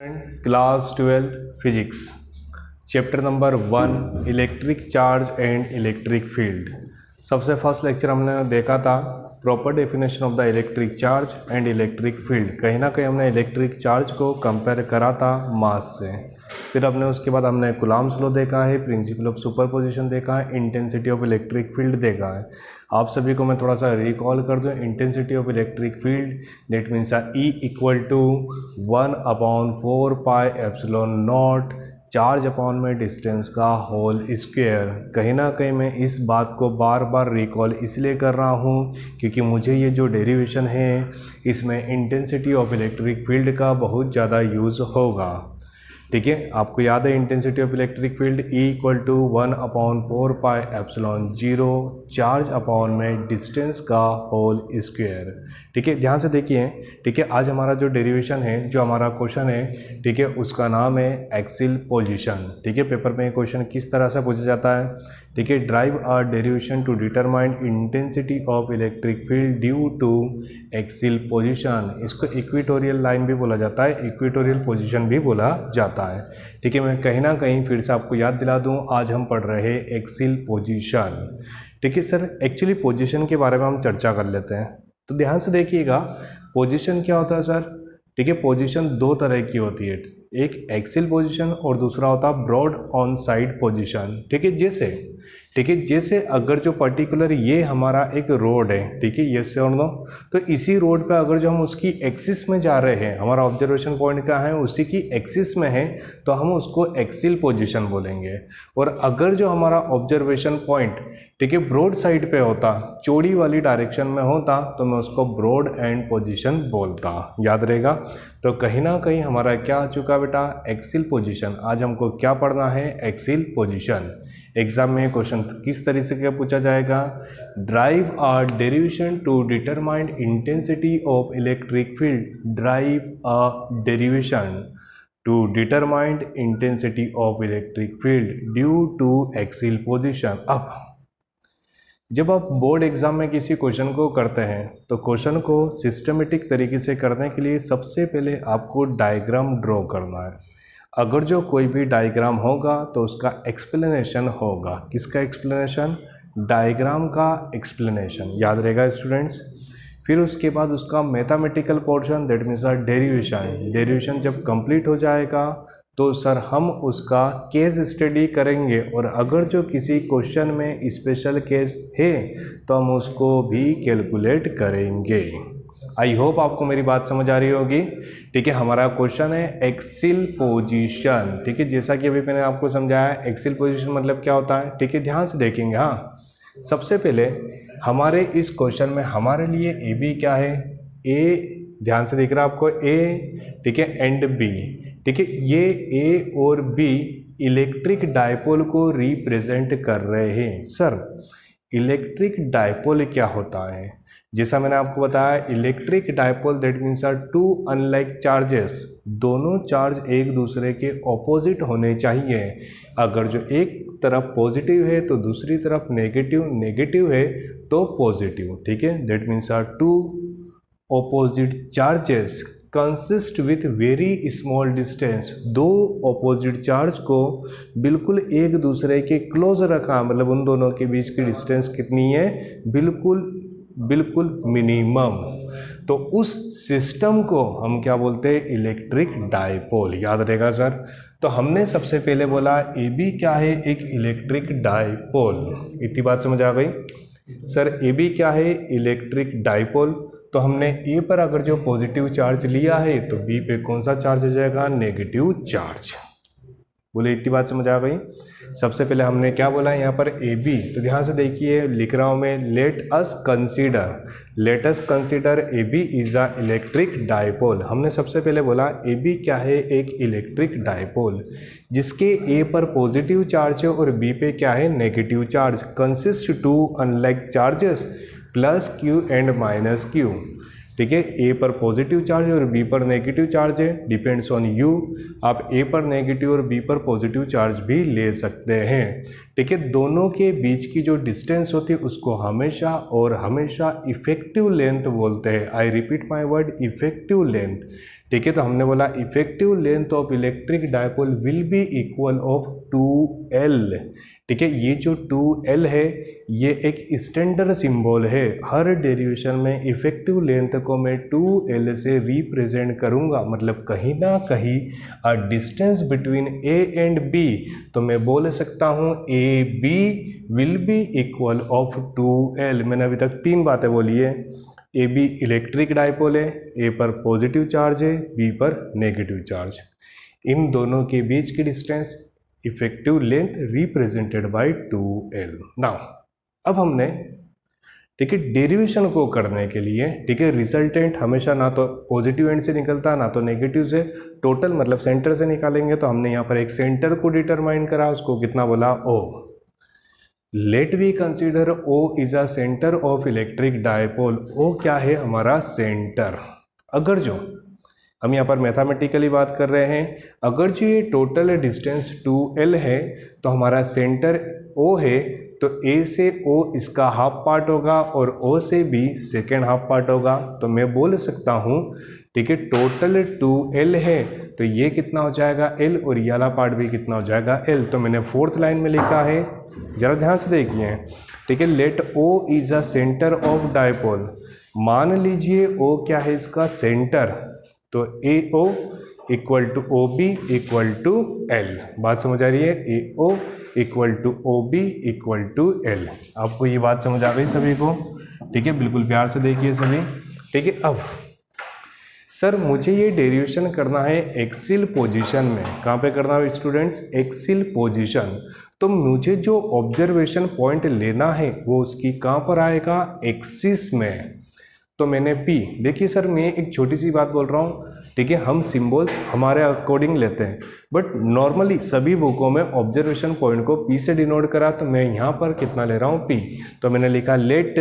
Class 12 physics chapter number 1 electric charge and electric field. सबसे first lecture हमने देखा था proper definition of the electric charge and electric field. कहीं ना कहीं हमने इलेक्ट्रिक चार्ज को कंपेयर करा था मास से। फिर हमने उसके बाद हमने कूलॉम्स लॉ देखा है, प्रिंसिपल ऑफ सुपरपोजिशन देखा है, इंटेंसिटी ऑफ इलेक्ट्रिक फील्ड देखा है। आप सभी को मैं थोड़ा सा रिकॉल कर दूं, intensity of electric field that means E equal to 1/4 pi epsilon naught charge upon में डिस्टेंस का होल स्क्वायर। कहीं ना कहीं मैं इस बात को बार बार रिकॉल इसलिए कर रहा हूँ क्योंकि मुझे ये जो डेरिवेशन है इसमें इंटेंसिटी ऑफ इलेक्ट्रिक फील्ड का बहुत ज़्यादा यूज़ होगा। ठीक है, आपको याद है intensity of electric field E equal to 1/4 pi epsilon 0 charge upon में डिस्टेंस का होल स्क्वायर। ठीक है, ध्यान से देखिए। ठीक है, आज हमारा जो डेरिवेशन है, जो हमारा क्वेश्चन है, ठीक है, उसका नाम है एक्सिल पोजीशन। ठीक है, पेपर में क्वेश्चन किस तरह से पूछा जाता है। ठीक है, derive a derivation to determine intensity of electric field due to axial position. इसको इक्वेटोरियल लाइन भी बोला जाता है, इक्वेटोरियल पोजीशन भी बोला जाता है। ठीक है, मैं कहीं ना कहीं फिर से आपको याद दिला दूं, आज हम पढ़ रहे हैं एक्सिल पोजीशन। ठीक है सर, एक्चुअली पोजीशन के बारे में हम चर्चा कर लेते हैं। तो ध्यान से देखिएगा, पोजीशन क्या होता है सर। ठीक है, पोजीशन दो तरह की होती है, एक एक्सिल पोजीशन और दूसरा होता है ब्रॉड ऑन साइड पोजीशन। ठीक है, जैसे अगर जो पर्टिकुलर ये हमारा एक रोड है, ठीक है, ये से और नो, तो इसी रोड पे अगर जो हम उसकी एक्सिस में जा रहे हैं, हमारा ऑब्जर्वेशन पॉइंट क्या है उसी की एक्सिस में है, तो हम उसको एक्सिल पोजीशन बोलेंगे। और अगर जो हमारा ऑब्जर्वेशन पॉइंट, ठीक है, ब्रॉड साइड पे होता, चौड़ी वाली डायरेक्शन में होता, तो मैं उसको ब्रॉड एंड पोजीशन बोलता। याद रहेगा। तो कहीं ना कहीं हमारा क्या आ चुका बेटा, एक्सिल पोजीशन। आज हमको क्या पढ़ना है, एक्सिल पोजीशन। एग्जाम में क्वेश्चन किस तरीके से पूछा जाएगा, derive a derivation to determine intensity of electric field. Derive a derivation to determine intensity of electric field due to axial position. अब जब आप बोर्ड एग्जाम में किसी क्वेश्चन को करते हैं तो क्वेश्चन को सिस्टमेटिक तरीके से करने के लिए सबसे पहले आपको डायग्राम ड्रॉ करना है। अगर जो कोई भी डायग्राम होगा तो उसका एक्सप्लेनेशन होगा। किसका एक्सप्लेनेशन, डायग्राम का एक्सप्लेनेशन। याद रहेगा स्टूडेंट्स। फिर उसके बाद उसका mathematical portion that means derivation जब कंप्लीट हो जाएगा तो सर हम उसका केस स्टडी करेंगे, और अगर जो किसी क्वेश्चन में स्पेशल केस है तो हम उसको भी कैलकुलेट करेंगे। आई होप आपको मेरी बात समझ आ रही होगी। ठीक है, हमारा क्वेश्चन है एक्सिल पोजीशन। ठीक है, जैसा कि अभी मैंने आपको समझाया एक्सिल पोजीशन मतलब क्या होता है। ठीक है, ध्यान से देखेंगे। हाँ, सबसे पहले हमारे इस क्वेश्चन में हमारे लिए ए बी क्या है, ए ध्यान से दिख रहा है आपको, ए, ठीक है, एंड बी। ठीक है, ये ए और बी इलेक्ट्रिक डायपोल को रिप्रेजेंट कर रहे हैं। सर इलेक्ट्रिक डायपोल क्या होता है, जैसा मैंने आपको बताया, electric dipole that means are two unlike charges. दोनों चार्ज एक दूसरे के ऑपोजिट होने चाहिए। अगर जो एक तरफ पॉजिटिव है तो दूसरी तरफ नेगेटिव है तो पॉजिटिव। ठीक है, that means are two opposite charges consist with very small distance. दो ऑपोजिट चार्ज को बिल्कुल एक दूसरे के क्लोज रखा, मतलब उन दोनों के बीच की डिस्टेंस कितनी है, बिल्कुल मिनिमम। तो उस सिस्टम को हम क्या बोलते हैं, इलेक्ट्रिक डायपोल। याद रहेगा सर। तो हमने सबसे पहले बोला ए बी क्या है, एक इलेक्ट्रिक डायपोल। इतनी बात समझ आ गई। सर ए बी क्या है, इलेक्ट्रिक डायपोल। तो हमने ए पर अगर जो पॉजिटिव चार्ज लिया है तो बी पे कौन सा चार्ज हो जाएगा, नेगेटिव चार्ज। बोले इतनी बात समझ आ गई। सबसे पहले हमने क्या बोला है यहाँ पर ए बी, तो ध्यान से देखिए लिख रहा हूँ मैं, let us consider A B is a electric dipole. हमने सबसे पहले बोला ए बी क्या है, एक इलेक्ट्रिक डायपोल जिसके ए पर पॉजिटिव चार्ज है और बी पे क्या है, negative charge. Consist to unlike charges plus Q and minus Q. ठीक है, ए पर पॉजिटिव चार्ज है और बी पर नेगेटिव चार्ज है, डिपेंड्स ऑन यू। आप ए पर नेगेटिव और बी पर पॉजिटिव चार्ज भी ले सकते हैं। ठीक है, दोनों के बीच की जो डिस्टेंस होती है उसको हमेशा इफेक्टिव लेंथ बोलते हैं। I repeat my word, effective length. ठीक है, तो हमने बोला effective length of electric dipole will be equal of 2L। ठीक है, ये जो 2L है ये एक स्टैंडर्ड सिंबल है। हर डेरिवेशन में इफेक्टिव लेंथ को मैं 2L से रिप्रेजेंट करूंगा, मतलब कहीं ना कहीं a distance between A and B, तो मैं बोल सकता हूँ AB will be equal of 2L। मैंने अभी तक 3 बातें बोली है। ए बी इलेक्ट्रिक डायपोल है, ए पर पॉजिटिव चार्ज है, बी पर नेगेटिव चार्ज। इन दोनों के बीच की distance effective length represented by 2L। Now अब हमने, ठीक है, डेरिवेशन को करने के लिए, ठीक है, रिजल्टेंट हमेशा ना तो पॉजिटिव एंड से निकलता ना तो नेगेटिव से, टोटल मतलब सेंटर से निकालेंगे। तो हमने यहाँ पर एक सेंटर को डिटरमाइन करा, उसको कितना बोला, O। Let we consider O is a centre of electric dipole. O क्या है, हमारा सेंटर। अगर जो हम यहाँ पर मैथमेटिकली बात कर रहे हैं, अगर जो ये टोटल डिस्टेंस 2L है तो हमारा सेंटर O है, तो A से O इसका हाफ पार्ट होगा और O से B सेकेंड हाफ पार्ट होगा। तो मैं बोल सकता हूँ, ठीक है, टोटल 2L है तो ये कितना हो जाएगा L, और ये वाला पार्ट भी कितना हो जाएगा L। तो मैंने 4th लाइन में लिखा है, जरा ध्यान से देखिए, ठीक है, let O is a centre of dipole. मान लीजिए O क्या है, इसका सेंटर, तो AO equal to OB equal to L। बात समझ आ रही है, AO equal to OB equal to L। आपको ये बात समझ आ गई सभी को? ठीक है, बिल्कुल प्यार से देखिए सभी। ठीक है, अब सर मुझे ये डेरिवेशन करना है एक्सिल पोजीशन में। कहाँ पे करना है स्टूडेंट्स, एक्सिल पोजीशन। तो मुझे जो ऑब्जर्वेशन पॉइंट लेना है वो उसकी कहाँ पर आएगा, एक्सिस में। तो मैंने P, देखिए सर मैं एक छोटी सी बात बोल रहा हूँ, ठीक है, हम सिंबल्स हमारे अकॉर्डिंग लेते हैं, बट नॉर्मली सभी बुकों में ऑब्जर्वेशन पॉइंट को P से डिनोट करा, तो मैं यहाँ पर कितना ले रहा हूँ, P। तो मैंने लिखा late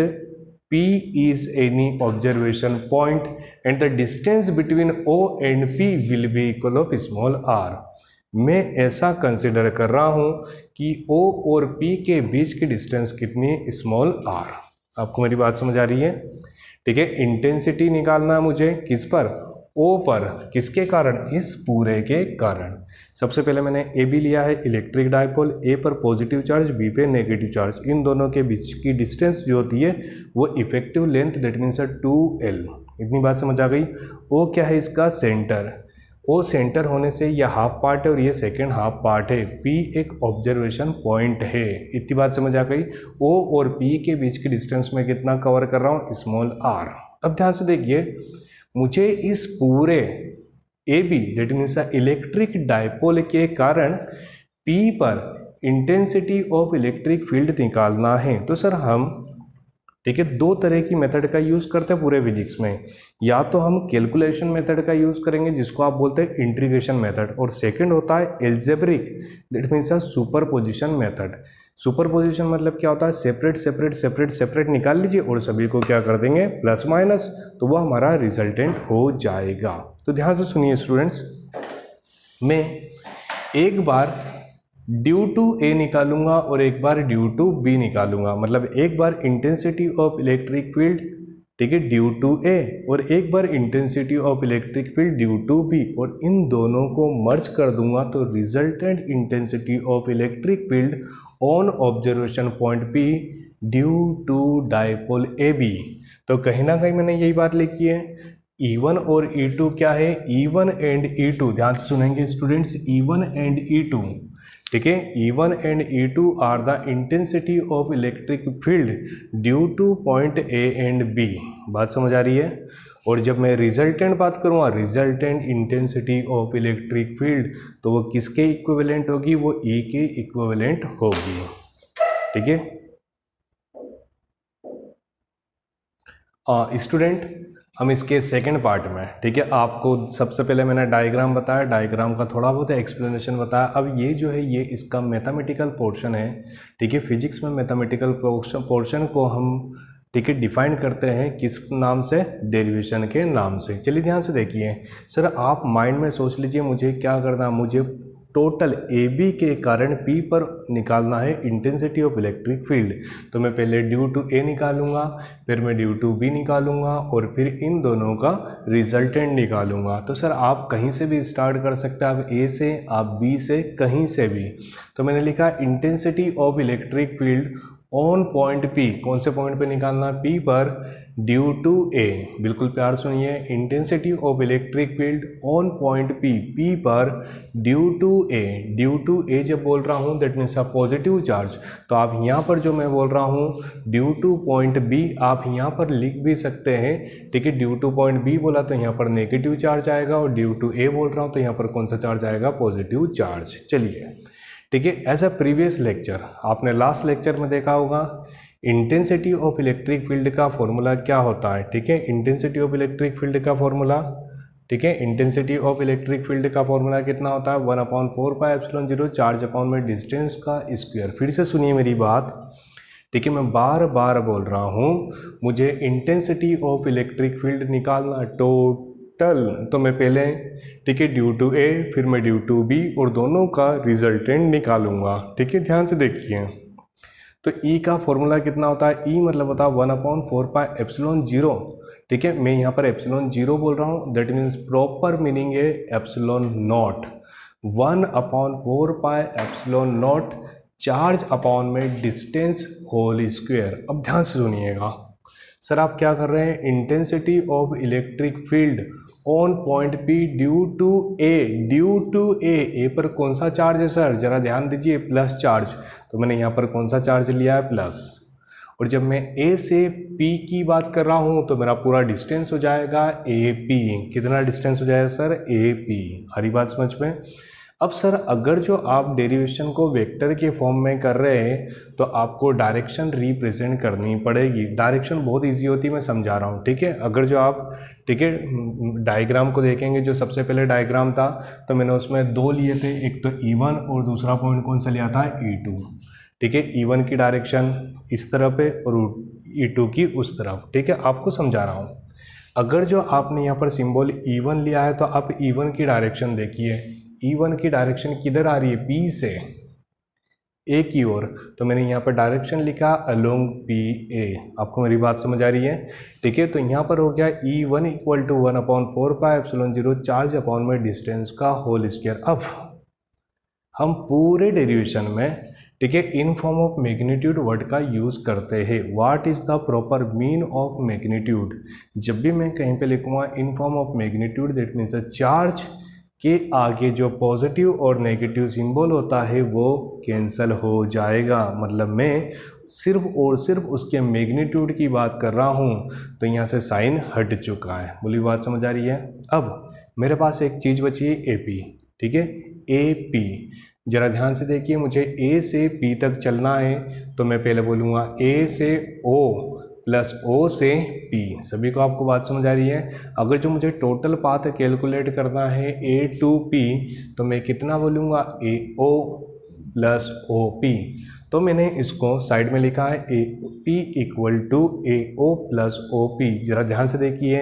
P is any observation point and the distance between O and P will be equal of small r। मैं ऐसा कंसिडर कर रहा हूँ कि O और P के बीच की डिस्टेंस कितनी है, स्मॉल r। आपको मेरी बात समझ आ रही है? ठीक है, इंटेंसिटी निकालना है मुझे किस पर, O पर। किसके कारण, इस पूरे के कारण। सबसे पहले मैंने AB लिया है इलेक्ट्रिक डायपोल, A पर पॉजिटिव चार्ज, B पे नेगेटिव चार्ज। इन दोनों के बीच की डिस्टेंस जो होती है वो effective length, that means 2L। इतनी बात समझ आ गई। O क्या है, इसका सेंटर। O सेंटर होने से यह हाफ पार्ट है और ये सेकेंड हाफ पार्ट है। P एक ऑब्जर्वेशन पॉइंट है। इतनी बात समझ आ गई। O और P के बीच की डिस्टेंस में कितना कवर कर रहा हूँ, स्मॉल r। अब ध्यान से देखिए, मुझे इस पूरे AB that means electric dipole के कारण P पर इंटेंसिटी ऑफ इलेक्ट्रिक फील्ड निकालना है। तो सर हम, ठीक है, 2 तरह की मेथड का यूज़ करते हैं पूरे फिजिक्स में। या तो हम कैलकुलेशन मेथड का यूज़ करेंगे जिसको आप बोलते हैं इंटीग्रेशन मेथड, और सेकंड होता है algebraic that means superposition method. Superposition मतलब क्या होता है, सेपरेट सेपरेट सेपरेट सेपरेट निकाल लीजिए और सभी को क्या कर देंगे, प्लस माइनस, तो वह हमारा रिजल्टेंट हो जाएगा। तो ध्यान से सुनिए स्टूडेंट्स, मैं एक बार ड्यू टू A निकालूंगा और एक बार ड्यू टू B निकालूंगा। मतलब एक बार इंटेंसिटी ऑफ इलेक्ट्रिक फील्ड, ठीक है, ड्यू टू A, और एक बार intensity of electric field due to B, और इन दोनों को मर्ज कर दूंगा तो resultant intensity of electric field on observation point P due to dipole AB। तो कहीं ना कहीं मैंने यही बात लिखी है। E1 और E2 क्या है, E1 एंड E2, ध्यान से सुनेंगे स्टूडेंट्स, E1 एंड E2, ठीक है, E1 and E2 are the intensity of electric field due to point A and B। बात समझ आ रही है? और जब मैं रिजल्टेंट बात करूँगा, resultant intensity of electric field, तो वो किसके इक्विवेलेंट होगी, वो E के इक्विवेलेंट होगी। ठीक है स्टूडेंट, हम इसके सेकंड पार्ट में, ठीक है, आपको सबसे पहले मैंने डायग्राम बताया, डायग्राम का थोड़ा बहुत एक्सप्लेनेशन बताया। अब ये जो है ये इसका मैथमेटिकल पोर्शन है। ठीक है, फिजिक्स में मैथमेटिकल पोर्शन को हम, ठीक है, डिफाइन करते हैं किस नाम से, डेरिवेशन के नाम से। चलिए ध्यान से देखिए। सर आप माइंड में सोच लीजिए मुझे क्या करना है, मुझे टोटल ए बी के कारण पी पर निकालना है इंटेंसिटी ऑफ इलेक्ट्रिक फील्ड। तो मैं पहले ड्यू टू ए निकालूंगा, फिर मैं ड्यू टू बी निकालूंगा और फिर इन दोनों का रिजल्टेंट निकालूंगा। तो सर आप कहीं से भी स्टार्ट कर सकते हैं, आप ए से, आप बी से, कहीं से भी। तो मैंने लिखा intensity of electric field on point P, कौन से पॉइंट पे निकालना, पी पर, ड्यू टू ए। बिल्कुल प्यार सुनिए, intensity of electric field on point P, P पर, due to A. Due to A जब बोल रहा हूँ that means a positive charge, तो आप यहाँ पर जो मैं बोल रहा हूँ ड्यू टू पॉइंट बी, आप यहाँ पर लिख भी सकते हैं, ठीक है। ड्यू टू पॉइंट बी बोला तो यहाँ पर नेगेटिव चार्ज आएगा, और ड्यू टू ए बोल रहा हूँ तो यहाँ पर कौन सा चार्ज आएगा, पॉजिटिव चार्ज। चलिए, ठीक है। एज अ प्रीवियस लेक्चर, आपने लास्ट लेक्चर में देखा होगा इंटेंसिटी ऑफ इलेक्ट्रिक फील्ड का फॉर्मूला क्या होता है, ठीक है। इंटेंसिटी ऑफ इलेक्ट्रिक फील्ड का फॉर्मूला, ठीक है, इंटेंसिटी ऑफ इलेक्ट्रिक फील्ड का फॉर्मूला कितना होता है, 1/4πε0 चार्ज अपॉन में डिस्टेंस का स्क्वायर। फिर से सुनिए मेरी बात, ठीक है, मैं बार बार बोल रहा हूँ, मुझे इंटेंसिटी ऑफ इलेक्ट्रिक फील्ड निकालना टोटल, तो मैं पहले, ठीक है, ड्यू टू ए, फिर मैं ड्यू टू बी और दोनों का रिजल्टेंट निकालूंगा, ठीक है। ध्यान से देखिए, तो E का फॉर्मूला कितना होता है, E मतलब होता है 1/4πε0, ठीक है। मैं यहाँ पर एप्सिलॉन 0 बोल रहा हूँ, दैट मीन्स प्रॉपर मीनिंग है एप्सिलॉन नॉट, 1/4πε0 चार्ज अपॉन में डिस्टेंस होल स्क्वायर। अब ध्यान से सुनिएगा सर, आप क्या कर रहे हैं, intensity of electric field on point P due to A, due to A पर कौन सा चार्ज है सर, जरा ध्यान दीजिए, प्लस चार्ज। तो मैंने यहाँ पर कौन सा चार्ज लिया है, प्लस। और जब मैं ए से पी की बात कर रहा हूँ तो मेरा पूरा डिस्टेंस हो जाएगा ए पी। कितना डिस्टेंस हो जाएगा सर, ए पी। हरी बात समझ में। अब सर अगर जो आप डेरिवेशन को वेक्टर के फॉर्म में कर रहे हैं तो आपको डायरेक्शन रिप्रेजेंट करनी पड़ेगी। डायरेक्शन बहुत इजी होती है, मैं समझा रहा हूँ, ठीक है। अगर जो आप, ठीक है, डायग्राम को देखेंगे, जो सबसे पहले डायग्राम था तो मैंने उसमें दो लिए थे, एक तो E1 और दूसरा पॉइंट कौन सा लिया था, E2, ठीक है। E1 की डायरेक्शन इस तरफ है और E2 की उस तरफ, ठीक है। आपको समझा रहा हूँ, अगर जो आपने यहाँ पर सिंबल E1 लिया है तो आप E1 की डायरेक्शन देखिए, E1 की डायरेक्शन किधर आ रही है, P से A की ओर। तो मैंने यहाँ पर डायरेक्शन लिखा अलोंग PA। आपको मेरी बात समझ आ रही है, ठीक है। तो यहाँ पर हो गया E1 = 1/4πε0 चार्ज अपॉन में डिस्टेंस का होल स्क्वायर। अब हम पूरे डेरिवेशन में, ठीक है, in form of magnitude word का यूज करते हैं। What is the proper mean of magnitude. जब भी मैं कहीं पे लिखूंगा in form of magnitude, that means charge के आगे जो पॉजिटिव और नेगेटिव सिंबल होता है वो कैंसिल हो जाएगा। मतलब मैं सिर्फ और सिर्फ उसके मैग्नीट्यूड की बात कर रहा हूँ, तो यहाँ से साइन हट चुका है। बोली बात समझ आ रही है। अब मेरे पास एक चीज़ बची है AP, ठीक है, AP। जरा ध्यान से देखिए, मुझे A से P तक चलना है, तो मैं पहले बोलूँगा A से O प्लस O से P। सभी को आपको बात समझ आ रही है। अगर जो मुझे टोटल पाथ कैलकुलेट करना है A to P, तो मैं कितना बोलूँगा, AO प्लस OP। तो मैंने इसको साइड में लिखा है AP = AO प्लस OP। जरा ध्यान से देखिए,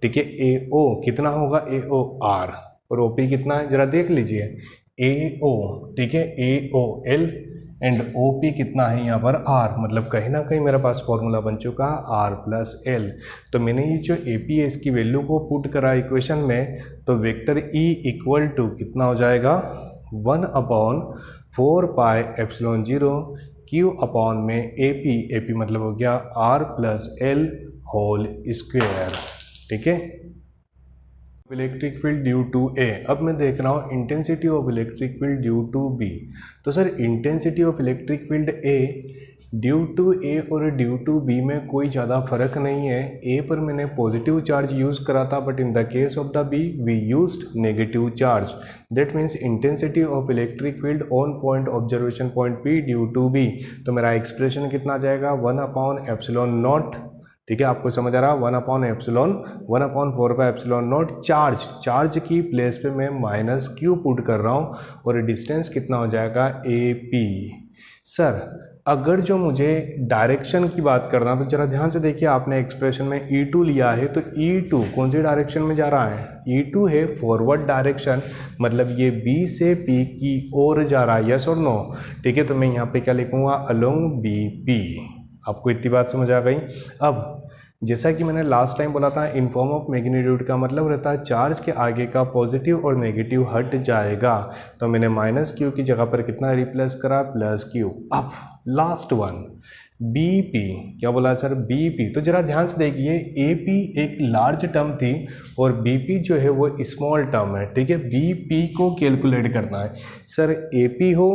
ठीक है, AO कितना होगा, AO R, और OP कितना है, जरा देख लीजिए, AO, ठीक है, AOL एंड OP कितना है यहाँ पर R। मतलब कहीं ना कहीं मेरे पास फॉर्मूला बन चुका है R + L। तो मैंने ये जो AP है इसकी वैल्यू को पुट करा इक्वेशन में, तो वेक्टर E = कितना हो जाएगा, 1/4πε0 Q अपॉन में AP मतलब हो गया R + L होल स्क्वायर, ठीक है। Electric field due to A। अब मैं देख रहा हूँ intensity of electric field due to B। तो sir intensity of electric field A due to A और ड्यू टू B में कोई ज़्यादा फर्क नहीं है। A पर मैंने पॉजिटिव चार्ज यूज़ करा था, but in the case of the B we used negative charge. That means intensity of electric field on point observation point P due to B। तो मेरा एक्सप्रेशन कितना जाएगा, 1/ε0, ठीक है। आपको समझ आ रहा है, 1/4πε0 चार्ज की प्लेस पे मैं -Q पुट कर रहा हूँ, और डिस्टेंस कितना हो जाएगा, AP। सर अगर जो मुझे डायरेक्शन की बात करना तो जरा ध्यान से देखिए, आपने एक्सप्रेशन में E2 लिया है तो E2 कौन सी डायरेक्शन में जा रहा है? E2 है फॉरवर्ड डायरेक्शन, मतलब ये B से P की ओर जा रहा है, यस और नो? ठीक है, तो मैं यहाँ पे क्या लिखूंगा? Along BP। आपको इतनी बात समझ आ गई? अब जैसा कि मैंने लास्ट टाइम बोला था, इन फॉर्म ऑफ मैग्नीट्यूड का मतलब रहता है चार्ज के आगे का पॉजिटिव और नेगेटिव हट जाएगा। तो मैंने माइनस क्यू की जगह पर कितना रिप्लेस करा? Plus Q. अब लास्ट वन BP, क्या बोला सर? BP। तो जरा ध्यान से देखिए, AP एक लार्ज टर्म थी और BP जो है वो स्मॉल टर्म है। ठीक है, BP को कैलकुलेट करना है सर। AP हो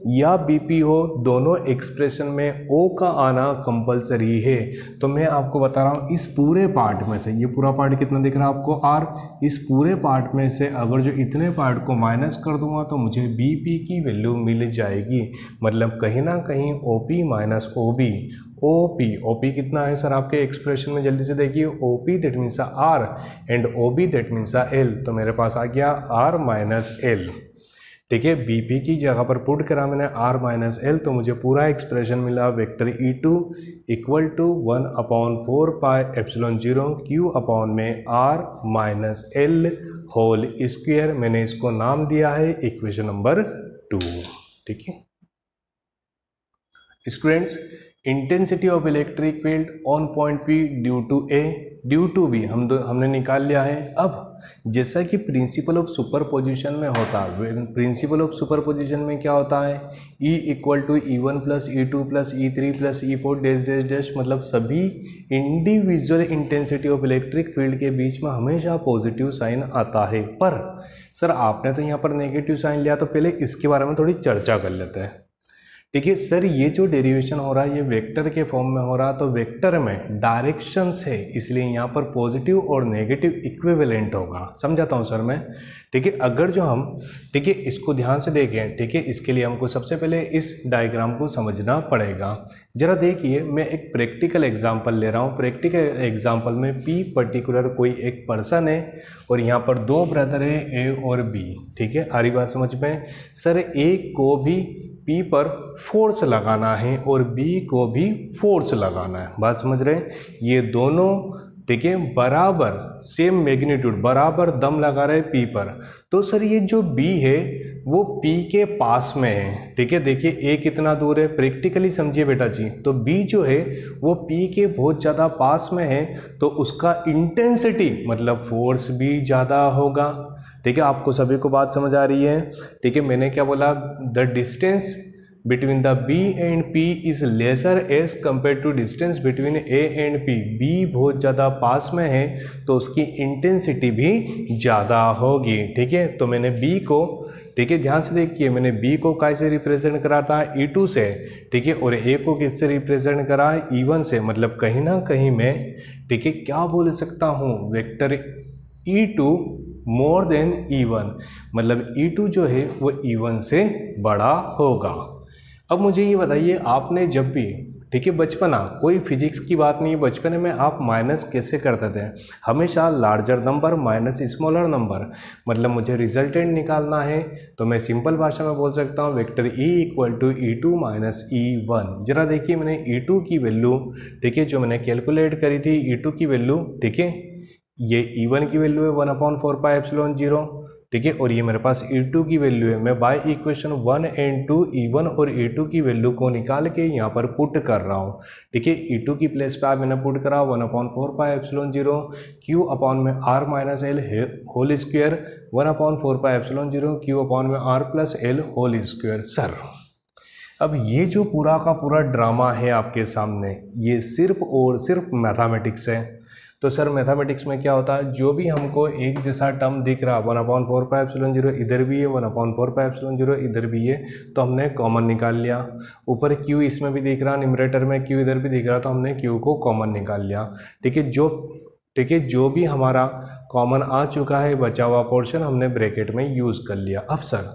या BP हो, दोनों एक्सप्रेशन में O का आना कंपलसरी है। तो मैं आपको बता रहा हूँ, इस पूरे पार्ट में से, ये पूरा पार्ट कितना दिख रहा है आपको? R। इस पूरे पार्ट में से अगर जो इतने पार्ट को माइनस कर दूंगा तो मुझे BP की वैल्यू मिल जाएगी। मतलब कहीं ना कहीं OP माइनस OB, OP कितना है सर आपके एक्सप्रेशन में? जल्दी से देखिए, OP that means R and OB that means L। तो मेरे पास आ गया R माइनस L। ठीक है, BP की जगह पर पुट करा मैंने R माइनस L, तो मुझे पूरा एक्सप्रेशन मिला vector E2 equal to 1/4 pi epsilon 0 Q upon में R minus L whole square. मैंने इसको नाम दिया है इक्वेशन नंबर 2। ठीक है students, intensity of electric field on point P due to A due to B हमने निकाल लिया है। अब जैसा कि प्रिंसिपल ऑफ सुपरपोजिशन में होता है, प्रिंसिपल ऑफ सुपरपोजिशन में क्या होता है? E equal to E1 plus E2 plus E3 plus E4 dash dash dash, मतलब सभी individual intensity of electric field के बीच में हमेशा पॉजिटिव साइन आता है। पर सर आपने तो यहाँ पर नेगेटिव साइन लिया, तो पहले इसके बारे में थोड़ी चर्चा कर लेते हैं। ठीक है सर, ये जो डेरिवेशन हो रहा है ये वेक्टर के फॉर्म में हो रहा है, तो वेक्टर में डायरेक्शंस है, इसलिए यहाँ पर पॉजिटिव और नेगेटिव इक्विवेलेंट होगा। समझाता हूँ सर मैं। ठीक है, अगर जो हम, ठीक है, इसको ध्यान से देखें। ठीक है, इसके लिए हमको सबसे पहले इस डायग्राम को समझना पड़ेगा। जरा देखिए, मैं एक प्रैक्टिकल एग्जाम्पल ले रहा हूँ। प्रैक्टिकल एग्जाम्पल में P पर्टिकुलर कोई एक पर्सन है और यहाँ पर दो ब्रदर है A और B। ठीक है, आ रही बात समझ में? सर A को भी P पर फोर्स लगाना है और B को भी फोर्स लगाना है। बात समझ रहे हैं? ये दोनों, ठीक है, बराबर सेम मैग्नीट्यूड, बराबर दम लगा रहे P पर। तो सर ये जो B है वो P के पास में है। ठीक है, देखिए A कितना दूर है, प्रैक्टिकली समझिए बेटा जी। तो B जो है वो P के बहुत ज़्यादा पास में है, तो उसका इंटेंसिटी मतलब फोर्स भी ज़्यादा होगा। ठीक है, आपको सभी को बात समझ आ रही है? ठीक है, मैंने क्या बोला? The distance between the B and P is lesser as compare to distance between A and P। B बहुत ज़्यादा पास में है तो उसकी इंटेंसिटी भी ज़्यादा होगी। ठीक है, तो मैंने B को, ठीक है, ध्यान से देखिए, मैंने B को कैसे रिप्रेजेंट करा था? E2 से। ठीक है, और A को किससे रिप्रेजेंट करा? E1 से। मतलब कहीं ना कहीं मैं, ठीक है, क्या बोल सकता हूँ? Vector E2 more than E1, मतलब E2 जो है वो E1 से बड़ा होगा। अब मुझे ये बताइए, आपने जब भी, ठीक है, बचपना, कोई फिजिक्स की बात नहीं, बचपन में आप माइनस कैसे करते थे? हमेशा larger number minus smaller number. मतलब मुझे रिजल्टेंट निकालना है तो मैं सिंपल भाषा में बोल सकता हूँ vector E equal to E2 minus E1। जरा देखिए, मैंने E2 की वैल्यू, ठीक है, जो मैंने कैलकुलेट करी थी E2 की वैल्यू, ठीक है, ये E1 की वैल्यू है 1/4 पाई एप्सिलॉन 0। ठीक है, और ये मेरे पास E2 की वैल्यू है। मैं बाय इक्वेशन 1 एंड 2 E1 और E2 की वैल्यू को निकाल के यहाँ पर पुट कर रहा हूँ। ठीक है, E2 की प्लेस पे मैंने पुट करा 1/4 पाई एप्सिलॉन 0 Q अपॉन में R minus L whole square, 1/4 pi epsilon 0 Q upon में R plus L whole square. Sir अब ये जो पूरा का पूरा ड्रामा है आपके सामने, ये सिर्फ और सिर्फ मैथमेटिक्स है। तो सर मैथमेटिक्स में क्या होता है? जो भी हमको एक जैसा टर्म दिख रहा, 1/4 पाई एप्सिलॉन 0 इधर भी है, 1/4 पाई एप्सिलॉन 0 इधर भी है, तो हमने कॉमन निकाल लिया। ऊपर Q इसमें भी दिख रहा, न्यूमरेटर में Q इधर भी दिख रहा, तो हमने Q को कॉमन निकाल लिया। ठीक है, जो भी हमारा कॉमन आ चुका है, बचा हुआ पोर्शन हमने ब्रैकेट में यूज़ कर लिया। अब सर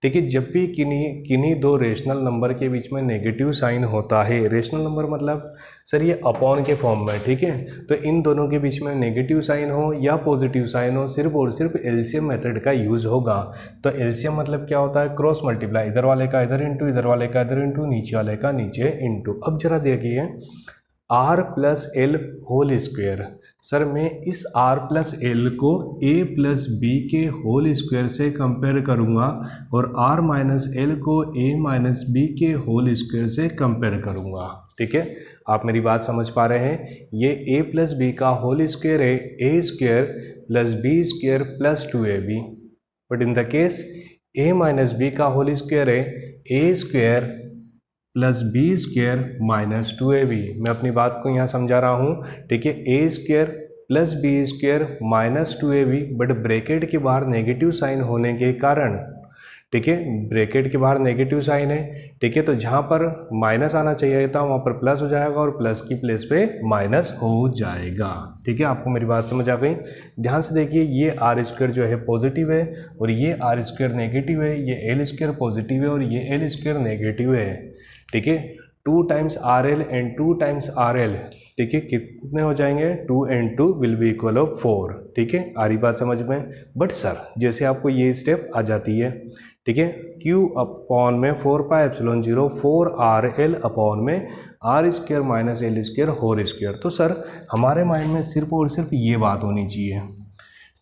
ठीक है। जब भी किन्हीं दो रेशनल नंबर के बीच में नेगेटिव साइन होता है, रेशनल नंबर मतलब सर ये अपॉन के फॉर्म में, ठीक है, तो इन दोनों के बीच में नेगेटिव साइन हो या पॉजिटिव साइन हो, सिर्फ और सिर्फ एलसीएम मेथड का यूज होगा। तो एलसीएम मतलब क्या होता है, क्रॉस मल्टीप्लाई, इधर वाले का इधर इंटू, इधर वाले का इधर इंटू, नीचे वाले का नीचे इंटू। अब जरा देखिए r plus L whole square, sir मैं इस r प्लस एल को a प्लस बी के होल स्क्वायर से कंपेयर करूंगा और r माइनस एल को a माइनस बी के होल स्क्वायर से कंपेयर करूंगा। ठीक है, आप मेरी बात समझ पा रहे हैं। ये a प्लस बी का होल स्क्वायर है, a square plus B square plus 2ab, but in the case a minus B का होल स्क्वायर है a square plus B square minus 2ab। मैं अपनी बात को यहाँ समझा रहा हूँ। ठीक है, a square plus B square minus 2ab, but bracket के बाहर नेगेटिव साइन होने के कारण, ठीक है, ब्रैकेट के बाहर नेगेटिव साइन है, ठीक है, तो जहाँ पर माइनस आना चाहिए था वहाँ पर प्लस हो जाएगा और प्लस की प्लेस पे माइनस हो जाएगा। ठीक है, आपको मेरी बात समझ आ गई। ध्यान से देखिए, ये आर स्क्वायर जो है पॉजिटिव है और ये आर स्क्वायर नेगेटिव है, ये एल स्क्वायर पॉजिटिव है और ये एल स्क्वायर नेगेटिव है। ठीक है, 2 times R L and 2 times R L, ठीक है, कितने हो जाएंगे, 2 and 2 will be equal of 4। ठीक है, आ रही बात समझ में। बट सर जैसे आपको ये स्टेप आ जाती है, ठीक है, q अपॉन में 4πε0 4rl अपॉन में R square minus L square whole square. तो सर हमारे माइंड में सिर्फ और सिर्फ ये बात होनी चाहिए।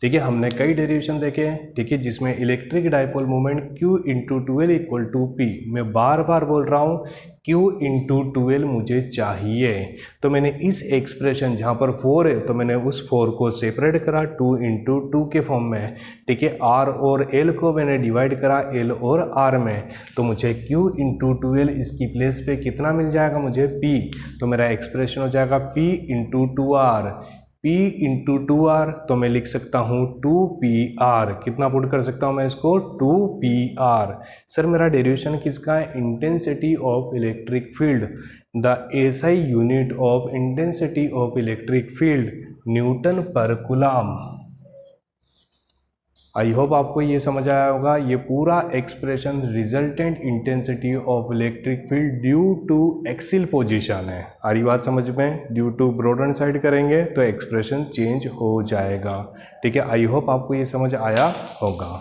ठीक है, हमने कई डेरिवेशन देखे हैं, ठीक है, जिसमें electric dipole moment Q into 2L equal to P। मैं बार बार बोल रहा हूँ Q इंटू 2L मुझे चाहिए, तो मैंने इस एक्सप्रेशन जहाँ पर 4 है तो मैंने उस 4 को सेपरेट करा 2 इंटू 2 के फॉर्म में। ठीक है, R और L को मैंने डिवाइड करा L और R में, तो मुझे Q इंटू 2L इसकी प्लेस पे कितना मिल जाएगा, मुझे P। तो मेरा एक्सप्रेशन हो जाएगा P into 2R। P into 2R, तो मैं लिख सकता हूँ 2PR। कितना पुट कर सकता हूँ मैं इसको, 2PR। सर मेरा डेरिवेशन किसका है, intensity of electric field. The SI unit of intensity of electric field newton per coulomb. I hope आपको ये समझ आया होगा। ये पूरा expression resultant intensity of electric field due to axial position है। आ रही बात समझ में, ड्यू टू ब्रॉडन साइड करेंगे तो एक्सप्रेशन चेंज हो जाएगा। ठीक है, आई होप आपको ये समझ आया होगा।